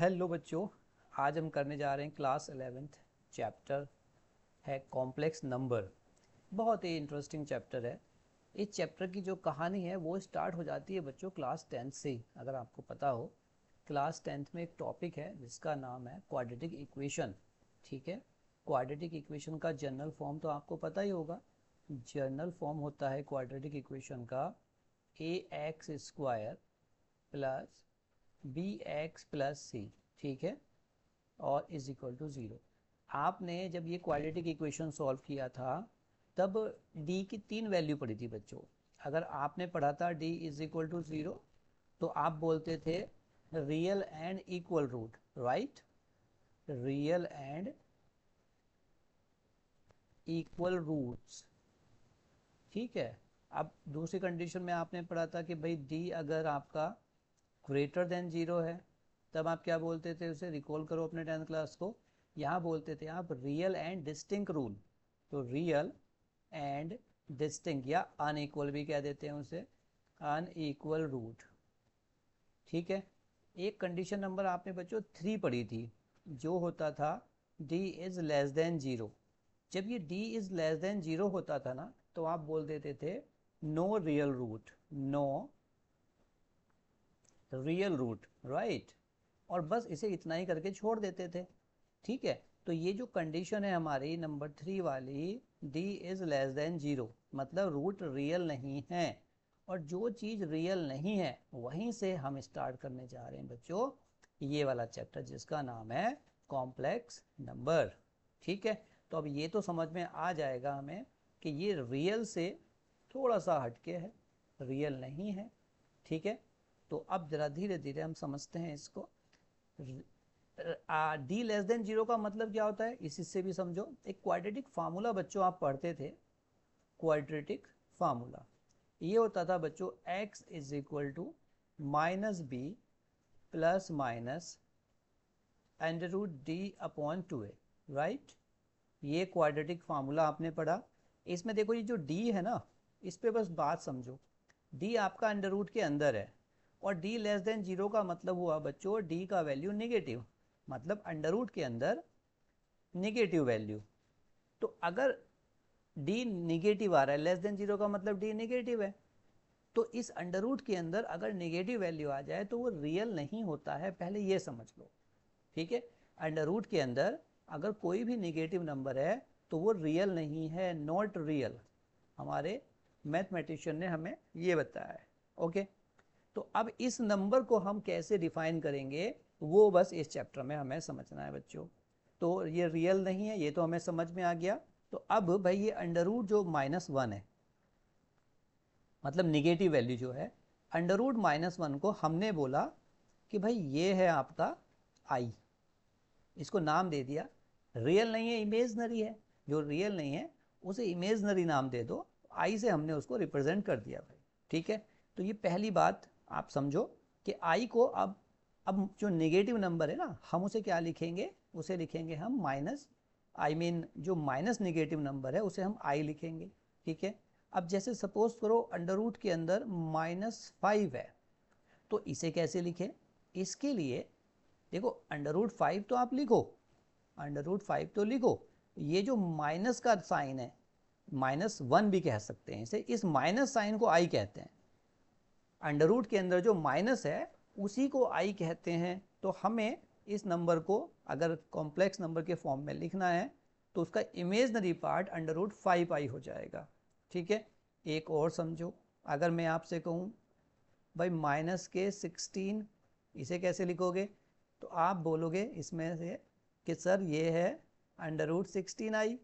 Hello बच्चों, आज हम करने जा रहे हैं क्लास 11th चैप्टर है कॉम्प्लेक्स नंबर। बहुत ही इंटरेस्टिंग चैप्टर है। इस चैप्टर की जो कहानी है वो स्टार्ट हो जाती है बच्चों क्लास 10th से ही। अगर आपको पता हो, क्लास 10th में एक टॉपिक है जिसका नाम है क्वाड्रेटिक इक्वेशन। ठीक है, क्वाड्रेटिक इक्वेशन का जनरल फॉर्म तो आपको पता ही होगा। जनरल फॉर्म होता है क्वाड्रेटिक इक्वेशन का A X square plus B X plus C. ठीक है, और इज इक्वल टू ज़ीरो। आपने जब ये क्वाड्रेटिक इक्वेशन सॉल्व किया था तब डी की 3 वैल्यू पड़ी थी बच्चों। अगर आपने पढ़ा था D is equal to zero तो आप बोलते थे real and equal root, right. Real and equal roots. ठीक है, अब दूसरी कंडीशन में आपने पढ़ा था कि भाई डी अगर आपका ग्रेटर देन ज़ीरो है तब आप क्या बोलते थे, उसे रिकॉल करो अपने 10th क्लास को। यहाँ बोलते थे आप रियल एंड डिस्टिंक्ट रूल। तो रियल एंड डिस्टिंक्ट या अनइक्वल भी कह देते हैं उसे, अनइक्वल रूट। ठीक है, एक कंडीशन नंबर आपने बच्चों 3 पढ़ी थी जो होता था D is less than zero. जब ये D is less than zero होता था ना तो आप बोल देते थे no real root, no real root, right. और बस इसे इतना ही करके छोड़ देते थे। ठीक है, तो ये जो कंडीशन है हमारी नंबर 3 वाली, D is less than zero, मतलब रूट रियल नहीं है। और जो चीज़ रियल नहीं है वहीं से हम स्टार्ट करने जा रहे हैं बच्चों ये वाला चैप्टर जिसका नाम है कॉम्प्लेक्स नंबर। ठीक है, तो अब ये तो समझ में आ जाएगा हमें कि ये रियल से थोड़ा सा हटके है, रियल नहीं है। ठीक है, तो अब जरा धीरे धीरे हम समझते हैं इसको। डी लेस देन जीरो का मतलब क्या होता है इससे भी समझो। एक क्वाड्रेटिक फार्मूला बच्चों आप पढ़ते थे, क्वाड्रेटिक फार्मूला ये होता था बच्चों x is equal to minus B plus minus under root D upon 2a, right. ये क्वाड्रेटिक फार्मूला आपने पढ़ा। इसमें देखो ये जो d है ना, इस पे बस बात समझो। d आपका अंडर रूट के अंदर है और d लेस देन जीरो का मतलब हुआ बच्चों d का वैल्यू निगेटिव, मतलब अंडर रूट के अंदर निगेटिव वैल्यू। तो अगर d निगेटिव आ रहा है, लेस देन जीरो का मतलब d निगेटिव है, तो इस अंडर रूट के अंदर अगर निगेटिव वैल्यू आ जाए तो वो रियल नहीं होता है, पहले ये समझ लो। ठीक है, अंडर रूट के अंदर अगर कोई भी निगेटिव नंबर है तो वो रियल नहीं है, नॉट रियल। हमारे मैथमेटिशियन ने हमें ये बताया है। ओके, तो अब इस नंबर को हम कैसे डिफाइन करेंगे वो बस इस चैप्टर में हमें समझना है बच्चों। तो ये रियल नहीं है ये तो हमें समझ में आ गया। तो अब भाई ये अंडर रूट जो -1 है, मतलब निगेटिव वैल्यू जो है, अंडर रूट -1 को हमने बोला कि भाई ये है आपका आई, इसको नाम दे दिया। रियल नहीं है, इमेजनरी है। जो रियल नहीं है उसे इमेजनरी नाम दे दो, आई से हमने उसको रिप्रेजेंट कर दिया भाई। ठीक है, तो ये पहली बात आप समझो कि आई को अब जो नेगेटिव नंबर है ना हम उसे क्या लिखेंगे, उसे लिखेंगे हम माइनस, जो माइनस नेगेटिव नंबर है उसे हम आई लिखेंगे। ठीक है, अब जैसे सपोज करो अंडर रूट के अंदर -5 है तो इसे कैसे लिखें। इसके लिए देखो अंडर रूट 5 तो आप लिखो, अंडर रूट 5 तो लिखो। ये जो माइनस का साइन है, -1 भी कह सकते हैं इसे, इस माइनस साइन को आई कहते हैं। अंडर रूट के अंदर जो माइनस है उसी को आई कहते हैं। तो हमें इस नंबर को अगर कॉम्प्लेक्स नंबर के फॉर्म में लिखना है तो उसका imaginary part under root 5i हो जाएगा। ठीक है, एक और समझो, अगर मैं आपसे कहूँ भाई माइनस के 16, इसे कैसे लिखोगे, तो आप बोलोगे इसमें से कि सर ये है अंडर रूट 16i।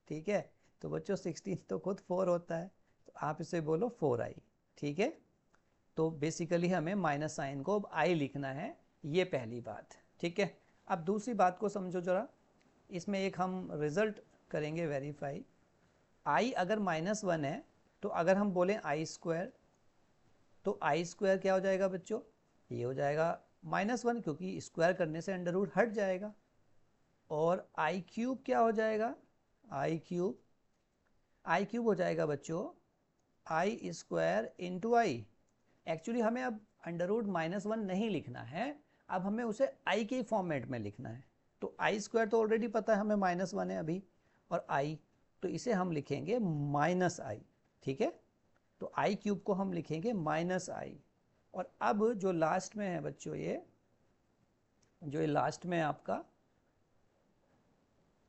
ठीक है, तो बच्चों 16 तो खुद 4 होता है, तो आप इसे बोलो 4i। ठीक है, तो बेसिकली हमें माइनस साइन को अब आई लिखना है, ये पहली बात। ठीक है, अब दूसरी बात को समझो जरा। इसमें एक हम रिजल्ट करेंगे वेरीफाई। आई अगर -1 है तो अगर हम बोलें आई स्क्वायर, तो आई स्क्वायर क्या हो जाएगा बच्चों, ये हो जाएगा -1 क्योंकि स्क्वायर करने से अंडर रूट हट जाएगा। और आई क्यूब क्या हो जाएगा, आई क्यूब हो जाएगा बच्चों आई स्क्वायर इंटू आई। एक्चुअली हमें अब अंडर रूट -1 नहीं लिखना है, अब हमें उसे आई के फॉर्मेट में लिखना है। तो आई स्क्वायर तो ऑलरेडी पता है हमें -1 है अभी, और आई, तो इसे हम लिखेंगे -i, ठीक है। तो आई क्यूब को हम लिखेंगे -i। और अब जो लास्ट में है बच्चों, ये लास्ट में है आपका,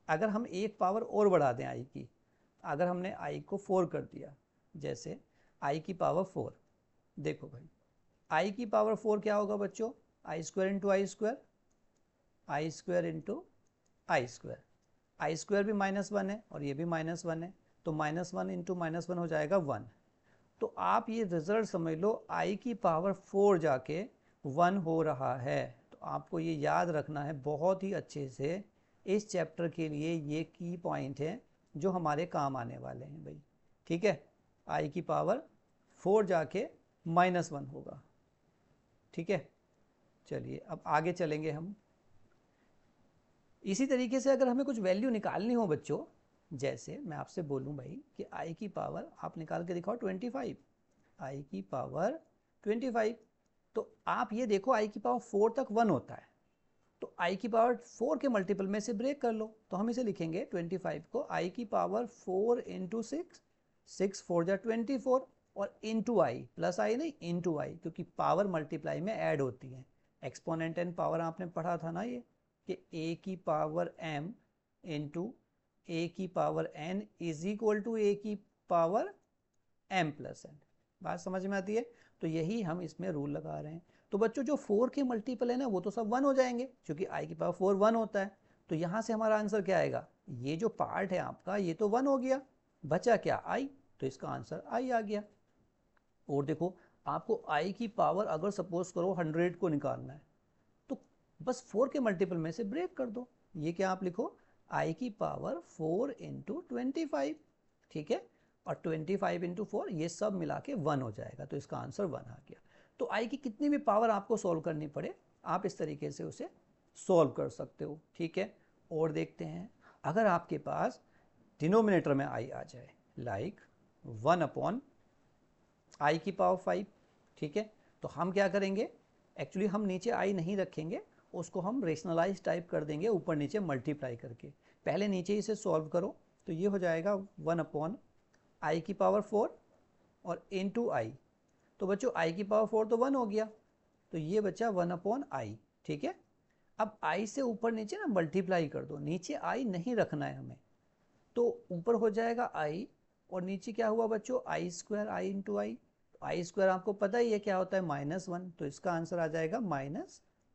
अगर हम एक पावर और बढ़ा दें आई की, अगर हमने आई को 4 कर दिया, जैसे आई की पावर 4, देखो भाई आई की पावर 4 क्या होगा बच्चों, आई स्क्वायर इंटू आई स्क्वायर, आई स्क्वायर इंटू आई स्क्वायर, आई स्क्वायर भी -1 है और ये भी -1 है, तो -1 इंटू -1 हो जाएगा 1। तो आप ये रिजल्ट समझ लो, आई की पावर 4 जाके 1 हो रहा है। तो आपको ये याद रखना है बहुत ही अच्छे से, इस चैप्टर के लिए ये की पॉइंट है जो हमारे काम आने वाले हैं भाई, ठीक है। आई की पावर 4 जाके -1 होगा, ठीक है। चलिए अब आगे चलेंगे हम। इसी तरीके से अगर हमें कुछ वैल्यू निकालनी हो बच्चों, जैसे मैं आपसे बोलूं भाई कि आई की पावर आप निकाल के दिखाओ 25, आई की पावर 25, तो आप ये देखो आई की पावर 4 तक 1 होता है, तो आई की पावर 4 के मल्टीपल में से ब्रेक कर लो, तो हम इसे लिखेंगे 25 को आई की पावर 4 इंटू 6, 6 4 जा 24, और इंटू आई, प्लस आई नहीं इंटू आई, क्योंकि पावर मल्टीप्लाई में ऐड होती है। एक्सपोनेंट एंड पावर आपने पढ़ा था ना, ये कि ए की पावर m इंटू ए की power n is equal to A की पावर m प्लस n। बात समझ में आती है। तो यही हम इसमें रूल लगा रहे हैं। तो बच्चों जो 4 के मल्टीपल है ना, वो तो सब 1 हो जाएंगे, क्योंकि i की पावर 4 1 होता है। तो यहाँ से हमारा आंसर क्या आएगा, ये जो पार्ट है आपका ये तो 1 हो गया, बचा क्या i, तो इसका आंसर i आ गया। और देखो आपको i की पावर अगर सपोज करो 100 को निकालना है, तो बस 4 के मल्टीपल में से ब्रेक कर दो। ये क्या आप लिखो, i की पावर 4 इंटू 25, ठीक है। और 25 इंटू 4 ये सब मिला के 1 हो जाएगा, तो इसका आंसर 1 आ गया। तो i की कितनी भी पावर आपको सॉल्व करनी पड़े, आप इस तरीके से उसे सॉल्व कर सकते हो, ठीक है। और देखते हैं, अगर आपके पास डिनोमिनेटर में i आ जाए, लाइक 1 अपॉन आई की पावर 5, ठीक है, तो हम क्या करेंगे, एक्चुअली हम नीचे आई नहीं रखेंगे, उसको हम रेशनलाइज टाइप कर देंगे ऊपर नीचे मल्टीप्लाई करके। पहले नीचे इसे सॉल्व करो, तो ये हो जाएगा 1 अपॉन आई की पावर 4 और इनटू आई। तो बच्चों आई की पावर 4 तो 1 हो गया, तो ये बचा 1 अपॉन आई, ठीक है। अब आई से ऊपर नीचे ना मल्टीप्लाई कर दो, नीचे आई नहीं रखना है हमें, तो ऊपर हो जाएगा आई और नीचे क्या हुआ बच्चों, आई स्क्वायर, आई इंटू आई। आई स्क्वायर आपको पता ही है क्या होता है, -1, तो इसका आंसर आ जाएगा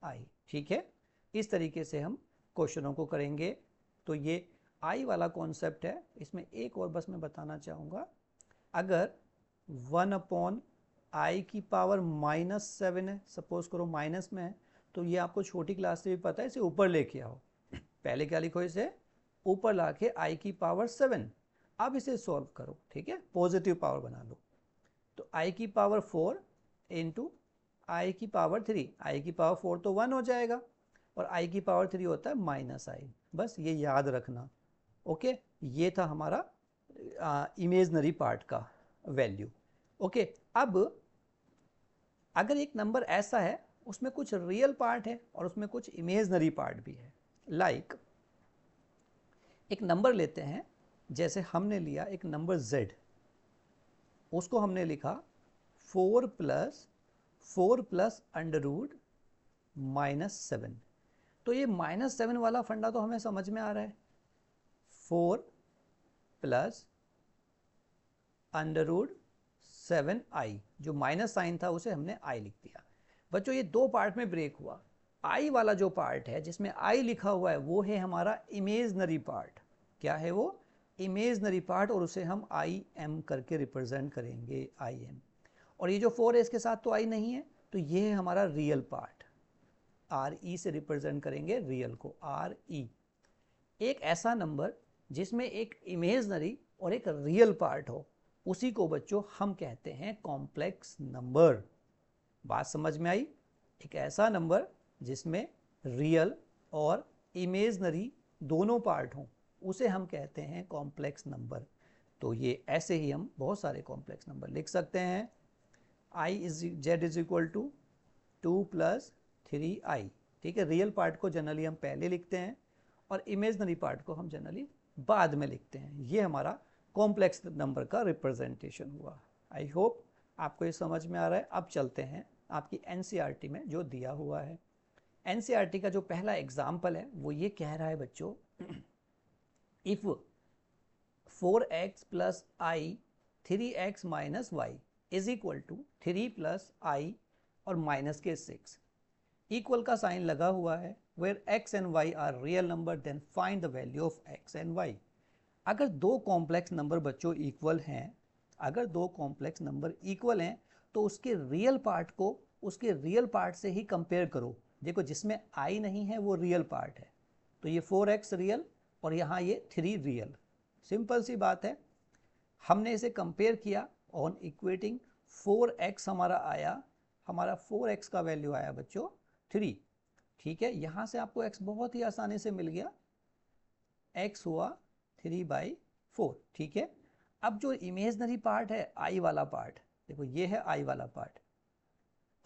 -i, ठीक है। इस तरीके से हम क्वेश्चनों को करेंगे। तो ये आई वाला कॉन्सेप्ट है। इसमें एक और बस मैं बताना चाहूँगा, अगर 1 अपॉन आई की पावर -7 है, सपोज करो माइनस में है, तो ये आपको छोटी क्लास से भी पता है, इसे ऊपर लेके आओ। पहले क्या लिखो, इसे ऊपर ला के आई की पावर 7, अब इसे सॉल्व करो, ठीक है, पॉजिटिव पावर बना लो। तो आई की पावर 4 इंटू आई की पावर 3, आई की पावर 4 तो 1 हो जाएगा और आई की पावर 3 होता है -i, बस ये याद रखना, ओके। ये था हमारा इमेजनरी पार्ट का वैल्यू, ओके। अब अगर एक नंबर ऐसा है उसमें कुछ रियल पार्ट है और उसमें कुछ इमेजनरी पार्ट भी है, लाइक एक नंबर लेते हैं, जैसे हमने लिया एक नंबर z, उसको हमने लिखा 4 प्लस अंडर रूट -7। तो ये -7 वाला फंडा तो हमें समझ में आ रहा है, 4 प्लस अंडर रूट 7i, जो माइनस साइन था उसे हमने i लिख दिया। बच्चों ये दो पार्ट में ब्रेक हुआ, i वाला जो पार्ट है जिसमें i लिखा हुआ है वो है हमारा इमेजनरी पार्ट। क्या है वो, इमेजनरी पार्ट, और उसे हम आई एम करके रिप्रेजेंट करेंगे, आई एम। और ये जो 4 है इसके साथ तो आई नहीं है, तो ये है हमारा रियल पार्ट, आर ई से रिप्रेजेंट करेंगे रियल को, आर ई। एक ऐसा नंबर जिसमें एक इमेजनरी और एक रियल पार्ट हो, उसी को बच्चों हम कहते हैं कॉम्प्लेक्स नंबर। बात समझ में आई, एक ऐसा नंबर जिसमें रियल और इमेजनरी दोनों पार्ट हों, उसे हम कहते हैं कॉम्प्लेक्स नंबर। तो ये ऐसे ही हम बहुत सारे कॉम्प्लेक्स नंबर लिख सकते हैं। i is z is equal to 2 plus 3i। ठीक है, रियल पार्ट को जनरली हम पहले लिखते हैं और इमेजनरी पार्ट को हम जनरली बाद में लिखते हैं। ये हमारा कॉम्प्लेक्स नंबर का रिप्रेजेंटेशन हुआ। आई होप आपको ये समझ में आ रहा है। अब चलते हैं आपकी एनसीईआरटी में जो दिया हुआ है। एनसीईआरटी का जो पहला एग्जाम्पल है वो ये कह रहा है बच्चों, if 4x plus I 3x minus Y is equal to 3 plus I और माइनस के 6, इक्वल का साइन लगा हुआ है, where x and y are real number then find the value of x and y। अगर दो कॉम्प्लेक्स नंबर बच्चों equal हैं, अगर दो कॉम्प्लेक्स नंबर इक्वल हैं तो उसके रियल पार्ट को उसके रियल पार्ट से ही कंपेयर करो। देखो जिसमें i नहीं है वो रियल पार्ट है, तो ये 4x रियल और यहाँ ये 3 रियल। सिंपल सी बात है, हमने इसे कंपेयर किया ऑन इक्वेटिंग 4x हमारा आया, हमारा 4x का वैल्यू आया बच्चों 3। ठीक है, यहाँ से आपको x बहुत ही आसानी से मिल गया, x हुआ 3/4। ठीक है, अब जो इमेजनरी पार्ट है i वाला पार्ट, देखो ये है i वाला पार्ट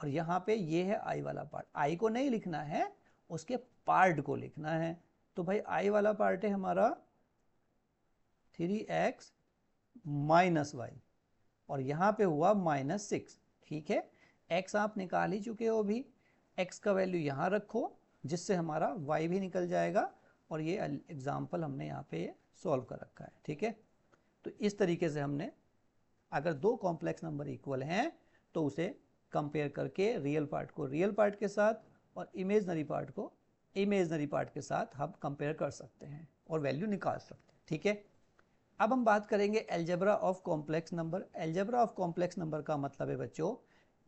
और यहाँ पे ये है i वाला पार्ट। i को नहीं लिखना है, उसके पार्ट को लिखना है। तो भाई i वाला पार्ट है हमारा 3x माइनस वाई और यहाँ पे हुआ -6। ठीक है, x आप निकाल ही चुके हो अभी, x का वैल्यू यहाँ रखो जिससे हमारा y भी निकल जाएगा और ये एग्जाम्पल हमने यहाँ पे सॉल्व कर रखा है। ठीक है, तो इस तरीके से हमने अगर दो कॉम्प्लेक्स नंबर इक्वल हैं तो उसे कंपेयर करके रियल पार्ट को रियल पार्ट के साथ और इमेजनरी पार्ट को इमेजनरी पार्ट के साथ हम कंपेयर कर सकते हैं और वैल्यू निकाल सकते हैं। ठीक है, अब हम बात करेंगे algebra of complex number. Algebra of complex number का मतलब है बच्चों,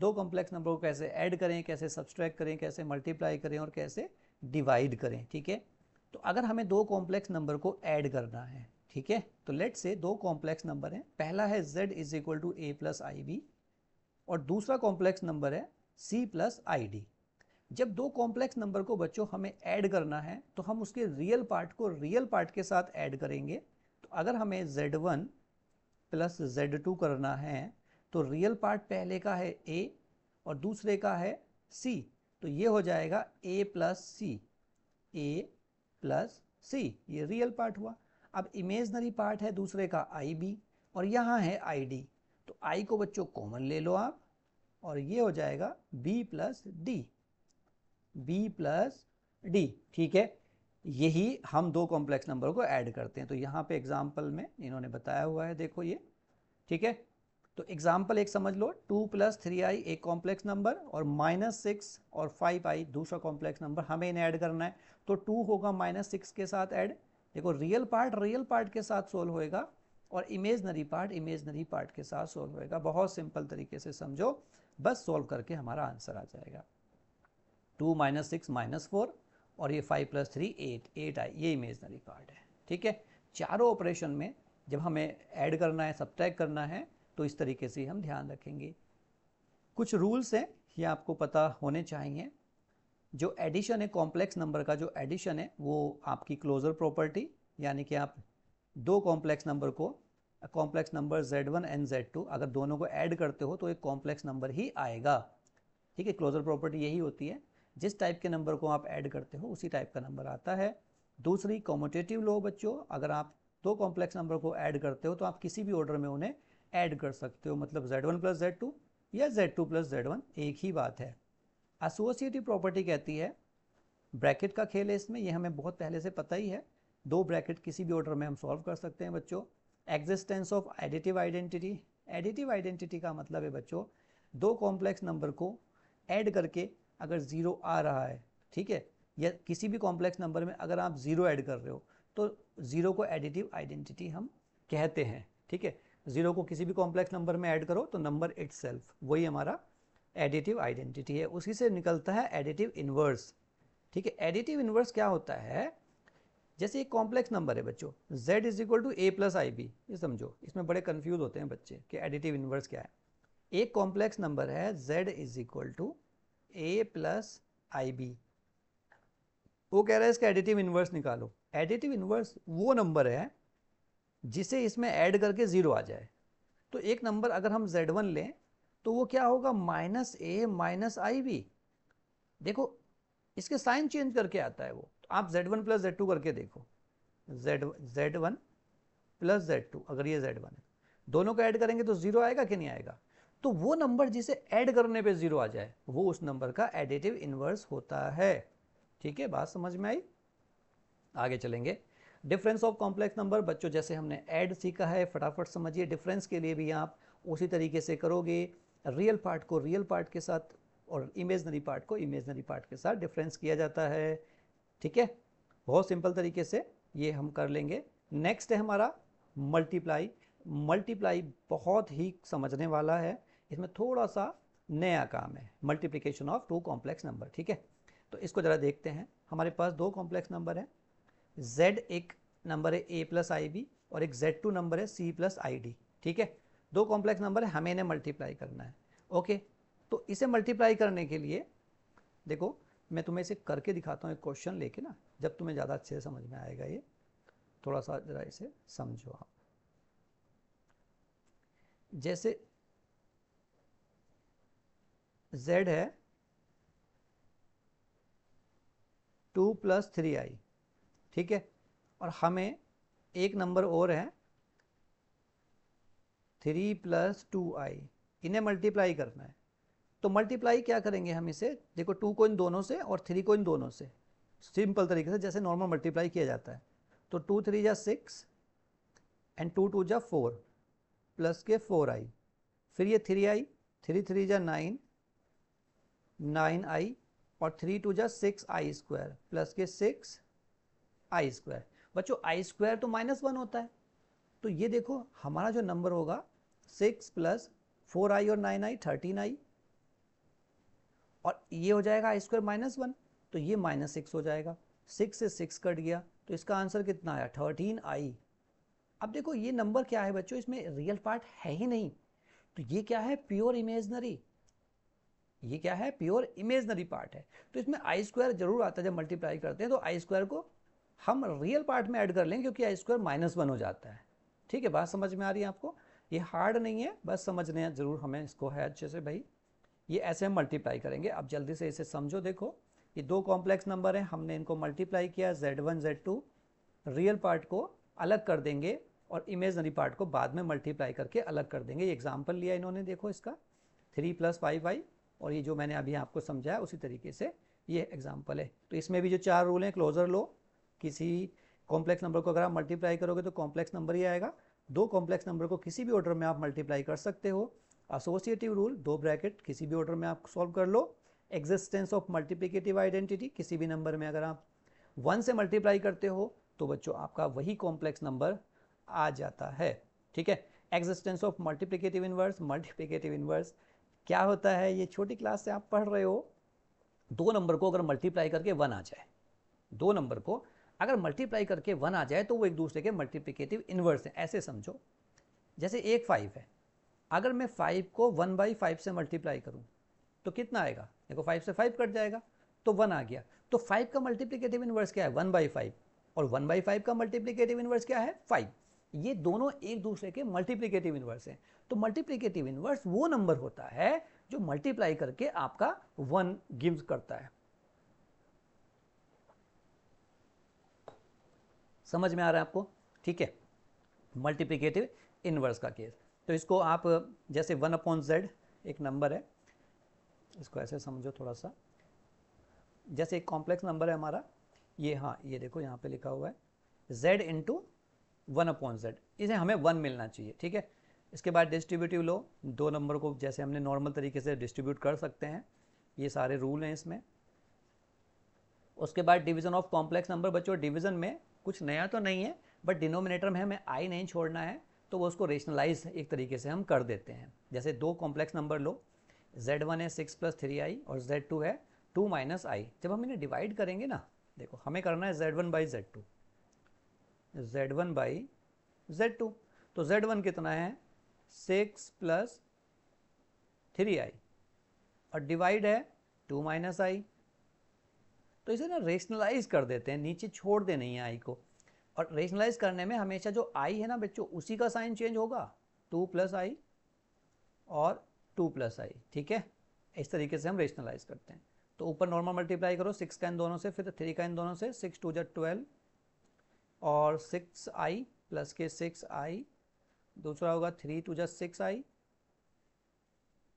दो कॉम्प्लेक्स नंबर को कैसे ऐड करें, कैसे सब्सट्रैक्ट करें, कैसे मल्टीप्लाई करें और कैसे डिवाइड करें। ठीक है, तो अगर हमें दो कॉम्प्लेक्स नंबर को ऐड करना है, ठीक है, तो लेट्स से दो कॉम्प्लेक्स नंबर हैं, पहला है z is equal to a plus i b और दूसरा कॉम्प्लेक्स नंबर है c प्लस आई डी। जब दो कॉम्प्लेक्स नंबर को बच्चों हमें ऐड करना है तो हम उसके रियल पार्ट को रियल पार्ट के साथ ऐड करेंगे। तो अगर हमें z1 प्लस z2 करना है तो रियल पार्ट पहले का है a और दूसरे का है c, तो ये हो जाएगा a plus C, a plus C, ये रियल पार्ट हुआ। अब इमेजनरी पार्ट है दूसरे का आई बी और यहाँ है आई डी, तो आई को बच्चों कॉमन ले लो आप और ये हो जाएगा b plus D, b plus D. ठीक है, यही हम दो कॉम्प्लेक्स नंबर को ऐड करते हैं। तो यहाँ पे एग्जाम्पल में इन्होंने बताया हुआ है, देखो ये। ठीक है, तो एग्जाम्पल एक समझ लो, 2 प्लस 3i एक कॉम्प्लेक्स नंबर और -6 और 5i दूसरा कॉम्प्लेक्स नंबर, हमें इन्हें ऐड करना है। तो 2 होगा -6 के साथ ऐड, देखो रियल पार्ट के साथ सोल्व होएगा और इमेजनरी पार्ट के साथ सोल्व होएगा। बहुत सिंपल तरीके से समझो, बस सोल्व करके हमारा आंसर आ जाएगा। 2 - 6 -4 और ये 5 + 3 8 आई, ये इमेजनरी पार्ट है। ठीक है, चारों ऑपरेशन में जब हमें ऐड करना है, सब्ट्रैक्ट करना है, तो इस तरीके से हम ध्यान रखेंगे। कुछ रूल्स हैं, ये आपको पता होने चाहिए। जो एडिशन है, कॉम्प्लेक्स नंबर का जो एडिशन है वो आपकी क्लोजर प्रॉपर्टी, यानी कि आप दो कॉम्प्लेक्स नंबर को, complex number z1 and z2 अगर दोनों को ऐड करते हो तो एक कॉम्प्लेक्स नंबर ही आएगा। ठीक है, क्लोजर प्रॉपर्टी यही होती है, जिस टाइप के नंबर को आप ऐड करते हो उसी टाइप का नंबर आता है। दूसरी कॉम्यूटेटिव लॉ बच्चों, अगर आप दो कॉम्प्लेक्स नंबर को ऐड करते हो तो आप किसी भी ऑर्डर में उन्हें ऐड कर सकते हो, मतलब z1 + z2 या z2 + z1 एक ही बात है। एसोसिएटिव प्रॉपर्टी कहती है, ब्रैकेट का खेल है इसमें, ये हमें बहुत पहले से पता ही है, दो ब्रैकेट किसी भी ऑर्डर में हम सॉल्व कर सकते हैं बच्चों। Existence of additive identity, additive identity का मतलब है बच्चों, दो कॉम्प्लेक्स नंबर को ऐड करके अगर 0 आ रहा है, ठीक है, या किसी भी कॉम्प्लेक्स नंबर में अगर आप 0 ऐड कर रहे हो तो 0 को एडिटिव आइडेंटिटी हम कहते हैं। ठीक है, 0 को किसी भी कॉम्प्लेक्स नंबर में ऐड करो तो नंबर इटसेल्फ, वही हमारा एडिटिव आइडेंटिटी है। उसी से निकलता है एडिटिव इनवर्स। ठीक है, एडिटिव इनवर्स क्या होता है, जैसे एक कॉम्प्लेक्स नंबर है बच्चों z = a + ib, ये समझो, इसमें बड़े कंफ्यूज होते हैं बच्चे कि एडिटिव इनवर्स क्या है। एक कॉम्प्लेक्स नंबर है z = a + ib, वो कह रहा है इसका एडिटिव इनवर्स निकालो। एडिटिव इनवर्स वो नंबर है जिसे इसमें ऐड करके 0 आ जाए। तो एक नंबर अगर हम z1 लें तो वो क्या होगा, -a - ib। देखो इसके साइन चेंज करके आता है वो। तो आप Z1 प्लस Z2 करके देखो, Z1 प्लस Z2, अगर ये Z1 है, दोनों को ऐड करेंगे तो 0 आएगा कि नहीं आएगा? तो वो नंबर जिसे ऐड करने पे 0 आ जाए वो उस नंबर का एडिटिव इनवर्स होता है। ठीक है, बात समझ में आई? आगे चलेंगे। डिफरेंस ऑफ कॉम्प्लेक्स नंबर बच्चों, जैसे हमने ऐड सीखा है, फटाफट समझिए। डिफरेंस के लिए भी आप उसी तरीके से करोगे, रियल पार्ट को रियल पार्ट के साथ और इमेजनरी पार्ट को इमेजनरी पार्ट के साथ डिफरेंस किया जाता है। ठीक है, बहुत सिंपल तरीके से ये हम कर लेंगे। नेक्स्ट है हमारा मल्टीप्लाई। मल्टीप्लाई बहुत ही समझने वाला है, इसमें थोड़ा सा नया काम है, multiplication of two complex number. ठीक है, तो इसको ज़रा देखते हैं। हमारे पास दो कॉम्प्लेक्स नंबर हैं, z एक नंबर है a प्लस आई बी और एक z2 नंबर है c प्लस आई डी। ठीक है, दो कॉम्प्लेक्स नंबर है, हमें इन्हें मल्टीप्लाई करना है। ओके, तो इसे मल्टीप्लाई करने के लिए देखो मैं तुम्हें इसे करके दिखाता हूँ एक क्वेश्चन लेके ना, जब तुम्हें ज़्यादा अच्छे से समझ में आएगा। ये थोड़ा सा ज़रा इसे समझो आप। जैसे z है 2 प्लस 3i, ठीक है, और हमें एक नंबर और है 3 प्लस 2i, इन्हें मल्टीप्लाई करना है। तो मल्टीप्लाई क्या करेंगे हम इसे, देखो 2 को इन दोनों से और 3 को इन दोनों से, सिंपल तरीके से जैसे नॉर्मल मल्टीप्लाई किया जाता है। तो 2 3 जा 6 एंड 2 2 जा 4 प्लस के 4i, फिर ये 3i, 3 3 जा 9 9i और 3 2 जा 6i स्क्वायर प्लस के 6i स्क्वायर। बच्चों आई स्क्वायर तो -1 होता है, तो ये देखो हमारा जो नंबर होगा 6 प्लस 4i और 9i 13i, और ये हो जाएगा आई स्क्वायर -1, तो ये -6 हो जाएगा। 6 से 6 कट गया, तो इसका आंसर कितना आया 13i। अब देखो ये नंबर क्या है बच्चों, इसमें रियल पार्ट है ही नहीं, तो ये क्या है प्योर इमेजनरी, ये क्या है प्योर इमेजनरी पार्ट है। तो इसमें आई स्क्वायर जरूर आता है, जब मल्टीप्लाई करते हैं तो आई स्क्वायर को हम रियल पार्ट में ऐड कर लेंगे क्योंकि आई स्क्वायर -1 हो जाता है। ठीक है, बात समझ में आ रही है आपको? ये हार्ड नहीं है, बस समझने जरूर हमें इसको है अच्छे से भाई। ये ऐसे हम मल्टीप्लाई करेंगे, अब जल्दी से इसे समझो। देखो ये दो कॉम्प्लेक्स नंबर हैं, हमने इनको मल्टीप्लाई किया, Z1 Z2, रियल पार्ट को अलग कर देंगे और इमेजनरी पार्ट को बाद में मल्टीप्लाई करके अलग कर देंगे। ये एग्जाम्पल लिया इन्होंने, देखो इसका 3 प्लस 5i, और ये जो मैंने अभी आपको समझाया उसी तरीके से ये एग्जाम्पल है। तो इसमें भी जो 4 रूल हैं, क्लोजर लो, किसी कॉम्प्लेक्स नंबर को अगर आप मल्टीप्लाई करोगे तो कॉम्प्लेक्स नंबर ही आएगा। दो कॉम्प्लेक्स नंबर को किसी भी ऑर्डर में आप मल्टीप्लाई कर सकते हो। एसोसिएटिव रूल, दो ब्रैकेट किसी भी ऑर्डर में आप सॉल्व कर लो। एग्जिस्टेंस ऑफ मल्टीप्लिकेटिव आइडेंटिटी, किसी भी नंबर में अगर आप 1 से मल्टीप्लाई करते हो तो बच्चों आपका वही कॉम्प्लेक्स नंबर आ जाता है। ठीक है, existence of multiplicative inverse. Multiplicative inverse क्या होता है, ये छोटी क्लास से आप पढ़ रहे हो। दो नंबर को अगर मल्टीप्लाई करके 1 आ जाए, दो नंबर को अगर मल्टीप्लाई करके 1 आ जाए तो वो एक दूसरे के मल्टीप्लिकेटिव इनवर्स है। ऐसे समझो, जैसे एक 5 है, अगर मैं 5 को 1/5 से मल्टीप्लाई करूं तो कितना आएगा, देखो 5 से 5 कट जाएगा तो 1 आ गया। तो 5 का मल्टीप्लिकेटिव इनवर्स क्या है 1/5, और 1/5 का मल्टीप्लिकेटिव इनवर्स क्या है 5। ये दोनों एक दूसरे के मल्टीप्लिकेटिव इनवर्स हैं। तो मल्टीप्लिकेटिव इनवर्स वो नंबर होता है जो मल्टीप्लाई करके आपका 1 गिव्स करता है। समझ में आ रहा है आपको? ठीक है, मल्टीप्लिकेटिव इनवर्स का केस। तो इसको आप जैसे 1/z एक नंबर है, इसको ऐसे समझो थोड़ा सा, जैसे एक कॉम्प्लेक्स नंबर है हमारा ये, हाँ ये देखो यहाँ पे लिखा हुआ है z इंटू 1/z, इसे हमें 1 मिलना चाहिए। ठीक है, इसके बाद डिस्ट्रीब्यूटिव लो, दो नंबर को जैसे हमने नॉर्मल तरीके से डिस्ट्रीब्यूट कर सकते हैं, ये सारे रूल हैं इसमें। उसके बाद डिवीजन ऑफ कॉम्प्लेक्स नंबर। बच्चों डिवीजन में कुछ नया तो नहीं है, बट डिनोमिनेटर में हमें आई नहीं छोड़ना है, तो वो उसको रेशनलाइज एक तरीके से हम कर देते हैं। जैसे दो कॉम्प्लेक्स नंबर लो, Z1 है 6 प्लस 3i और Z2 है 2 माइनस आई। जब हम इन्हें डिवाइड करेंगे ना, देखो हमें करना है Z1 by Z2, Z1 by Z2, तो Z1 कितना है 6 प्लस 3i और डिवाइड है 2 माइनस आई। तो इसे ना रेशनलाइज कर देते हैं, नीचे छोड़ दे नहीं है आई को, और रेशनलाइज करने में हमेशा जो आई है ना बच्चों उसी का साइन चेंज होगा, 2 प्लस आई और 2 प्लस आई। ठीक है, इस तरीके से हम रेशनलाइज करते हैं। तो ऊपर नॉर्मल मल्टीप्लाई करो 6 का इन दोनों से, फिर 3 का इन दोनों से, 6 2 जा 12 और 6i प्लस के 6i, दूसरा होगा 3 2 जा 6i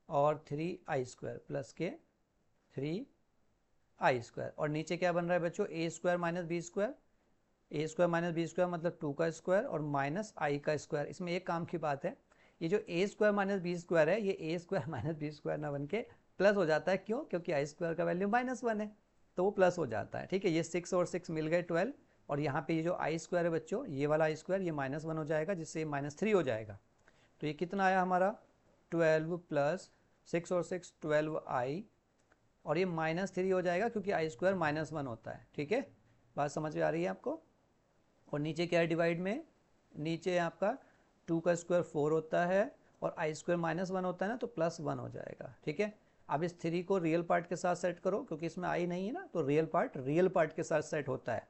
और 3i² प्लस के 3i²। और नीचे क्या बन रहा है बच्चों, a² minus b², a² minus b² मतलब 2 का स्क्वायर और माइनस i का स्क्वायर। इसमें एक काम की बात है, ये जो a² माइनस b² है, ये a² माइनस b² ना बन के प्लस हो जाता है। क्यों? क्योंकि i² का वैल्यू -1 है, तो वो प्लस हो जाता है। ठीक है, ये 6 और 6 मिल गए 12, और यहाँ पे ये जो i² है बच्चों, ये वाला i² ये -1 हो जाएगा, जिससे -3 हो जाएगा। तो ये कितना आया हमारा, 12 प्लस 6 और 6 12i, और ये -3 हो जाएगा क्योंकि i² -1 होता है। ठीक है, बात समझ में आ रही है आपको? और नीचे क्या है डिवाइड में, नीचे आपका 2 का स्क्वायर 4 होता है और i² -1 होता है ना, तो +1 हो जाएगा। ठीक है, अब इस 3 को रियल पार्ट के साथ सेट करो, क्योंकि इसमें i नहीं है ना, तो रियल पार्ट के साथ सेट होता है।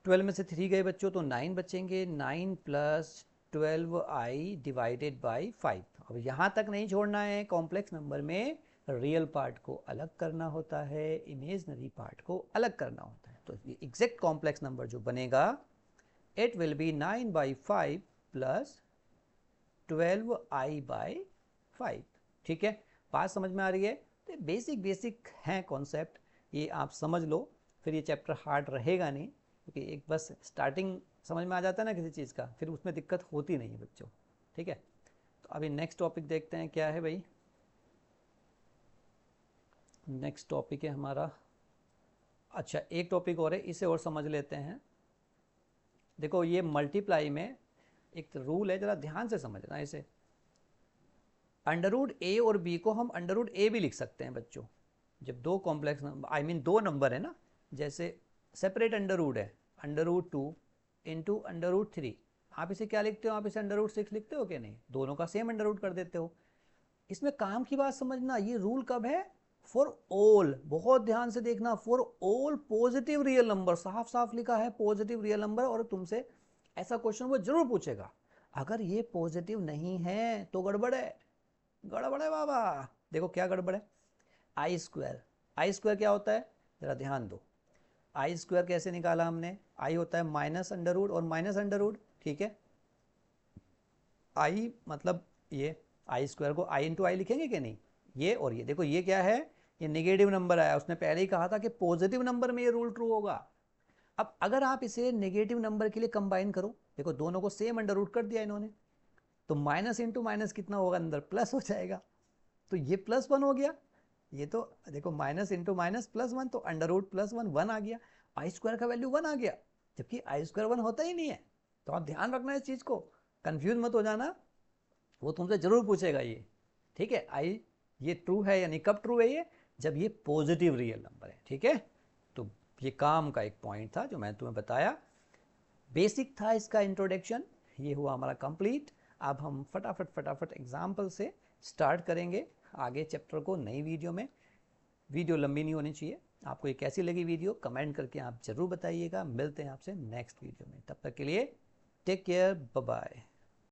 12 में से 3 गए बच्चों तो 9 बचेंगे, 9 प्लस 12i डिवाइडेड बाई 5। अब यहाँ तक नहीं छोड़ना है, कॉम्प्लेक्स नंबर में रियल पार्ट को अलग करना होता है, इमेजनरी पार्ट को अलग करना होता है। तो एग्जैक्ट कॉम्प्लेक्स नंबर जो बनेगा, it will be 9/5 plus 12i/5। ठीक है, बात समझ में आ रही है? तो बेसिक हैं कॉन्सेप्ट, ये आप समझ लो, फिर ये चैप्टर हार्ड रहेगा नहीं, क्योंकि एक बस स्टार्टिंग समझ में आ जाता है ना किसी चीज़ का, फिर उसमें दिक्कत होती नहीं है बच्चों। ठीक है, तो अभी नेक्स्ट टॉपिक देखते हैं क्या है भाई। नेक्स्ट टॉपिक है हमारा, अच्छा एक टॉपिक और है, इसे और समझ लेते हैं। देखो ये मल्टीप्लाई में एक रूल है, जरा ध्यान से समझना इसे। √a और b को हम √a भी लिख सकते हैं बच्चों, जब दो कॉम्प्लेक्स नंबर दो नंबर है ना, जैसे सेपरेट अंडर है, √2 इंटू √3, आप इसे क्या लिखते हो, आप इसे √6 लिखते हो कि नहीं, दोनों का सेम अंडर रूट कर देते हो। इसमें काम की बात समझना, ये रूल कब है, फॉर ऑल, बहुत ध्यान से देखना, for all positive real number, साफ साफ लिखा है पॉजिटिव रियल नंबर। और तुमसे ऐसा क्वेश्चन वो जरूर पूछेगा, अगर ये पॉजिटिव नहीं है तो गड़बड़ है, गड़बड़ है बाबा। देखो क्या गड़बड़ है, i² क्या होता है, जरा ध्यान दो। i² कैसे निकाला हमने, i होता है -√, और -√, ठीक है, i मतलब ये i² को i इंटू आई लिखेंगे कि नहीं, ये और ये देखो, ये क्या है, ये नेगेटिव नंबर आया, उसने पहले ही कहा था कि पॉजिटिव नंबर में ये रूल ट्रू होगा। अब अगर आप इसे नेगेटिव नंबर के लिए कंबाइन करो, देखो दोनों को सेम अंडर रूट कर दिया इन्होंने, तो माइनस इंटू माइनस कितना होगा, अंदर प्लस हो जाएगा, तो ये +1 हो गया। ये तो देखो माइनस इंटू माइनस +1, तो अंडर रूट +1 1 आ गया, i² का वैल्यू 1 आ गया, जबकि i² 1 होता ही नहीं है। तो आप ध्यान रखना इस चीज को, कंफ्यूज मत हो जाना, वो तुमसे जरूर पूछेगा ये। ठीक है, ये ट्रू है, यानी कब ट्रू है ये, जब ये पॉजिटिव रियल नंबर है। ठीक है, तो ये काम का एक पॉइंट था जो मैं तुम्हें बताया, बेसिक था इसका इंट्रोडक्शन, ये हुआ हमारा कंप्लीट। अब हम फटाफट एग्जाम्पल से स्टार्ट करेंगे आगे चैप्टर को नई वीडियो में। वीडियो लंबी नहीं होनी चाहिए। आपको ये कैसी लगी वीडियो कमेंट करके आप जरूर बताइएगा। मिलते हैं आपसे नेक्स्ट वीडियो में, तब तक के लिए टेक केयर, बाय बाय।